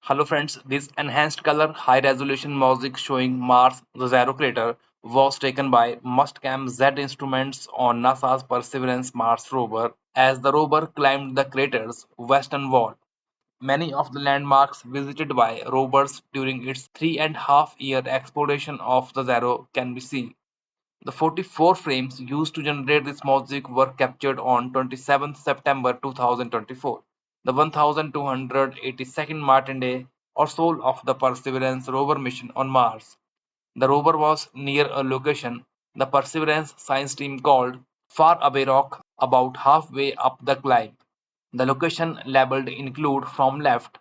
Hello friends, this enhanced color high resolution music showing Mars the Zero crater was taken by Mustcam Z instruments on NASA's Perseverance Mars rover as the rover climbed the crater's western wall. Many of the landmarks visited by rovers during its 3.5-year exploration of the Zero can be seen. The 44 frames used to generate this music were captured on 27 September 2024, the 1282nd Martin day or soul of the Perseverance rover mission on Mars. The rover was near a location the Perseverance science team called Far Away Rock, about halfway up the climb. The location labeled include from left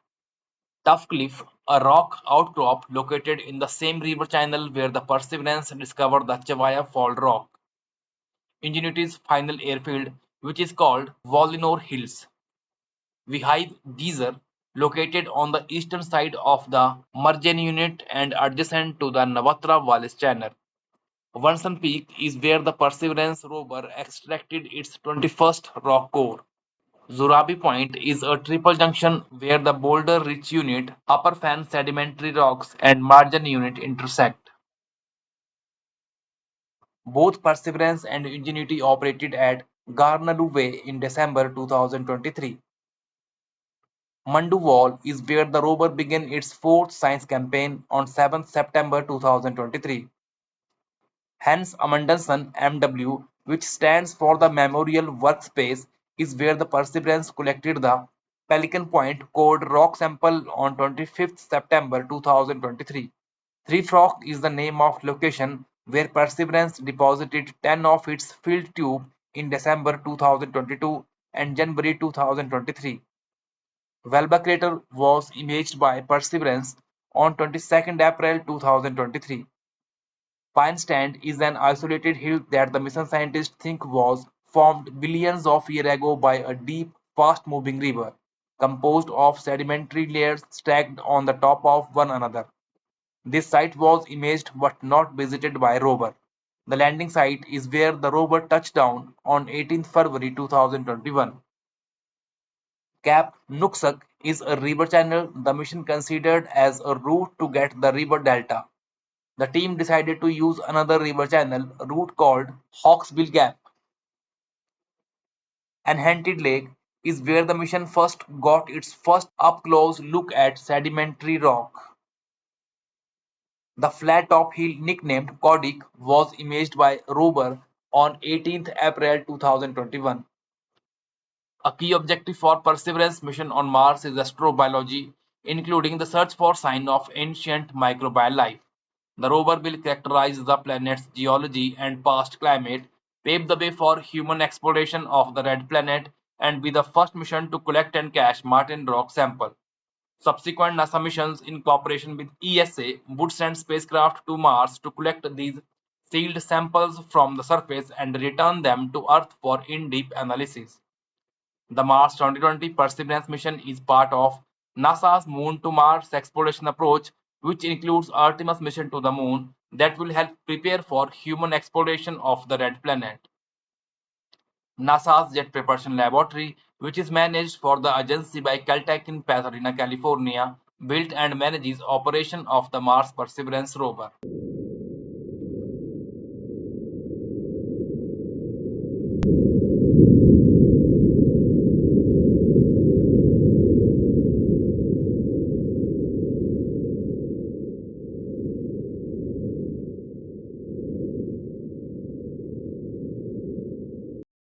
Tough Cliff, a rock outcrop located in the same river channel where the Perseverance discovered the Chavaya Fault rock. Ingenuity's final airfield, which is called Volinor Hills. Vihide Geyser, located on the eastern side of the Marjan unit and adjacent to the Navatra Vallis channel. Vansan Peak is where the Perseverance rover extracted its 21st rock core. Zurabi Point is a triple junction where the Boulder Ridge unit, Upper Fan sedimentary rocks, and Marjan unit intersect. Both Perseverance and Ingenuity operated at Garnalu Way in December 2023. Mundu is where the rover began its fourth science campaign on 7 September 2023. Hence, Amundsen (MW), which stands for the Memorial Workspace, is where the Perseverance collected the Pelican Point core rock sample on 25th September 2023. Three Forks is the name of location where Perseverance deposited 10 of its filled tubes in December 2022 and January 2023. Velba crater was imaged by Perseverance on 22nd April 2023. Pine Stand is an isolated hill that the mission scientists think was formed billions of years ago by a deep, fast-moving river, composed of sedimentary layers stacked on the top of one another. This site was imaged but not visited by rover. The landing site is where the rover touched down on 18th February 2021. Cap Nooksack is a river channel the mission considered as a route to get the river delta. The team decided to use another river channel route called Hawksbill Gap. Enchanted Lake is where the mission first got its first up-close look at sedimentary rock. The flat-top hill nicknamed Kodiak was imaged by rover on 18th April 2021. A key objective for Perseverance mission on Mars is astrobiology, including the search for signs of ancient microbial life. The rover will characterize the planet's geology and past climate, pave the way for human exploration of the red planet, and be the first mission to collect and cache Martian rock sample. Subsequent NASA missions in cooperation with ESA would send spacecraft to Mars to collect these sealed samples from the surface and return them to Earth for in-depth analysis. The Mars 2020 Perseverance mission is part of NASA's Moon to Mars exploration approach, which includes Artemis mission to the Moon that will help prepare for human exploration of the red planet. NASA's Jet Propulsion Laboratory, which is managed for the agency by Caltech in Pasadena, California, built and manages operation of the Mars Perseverance rover.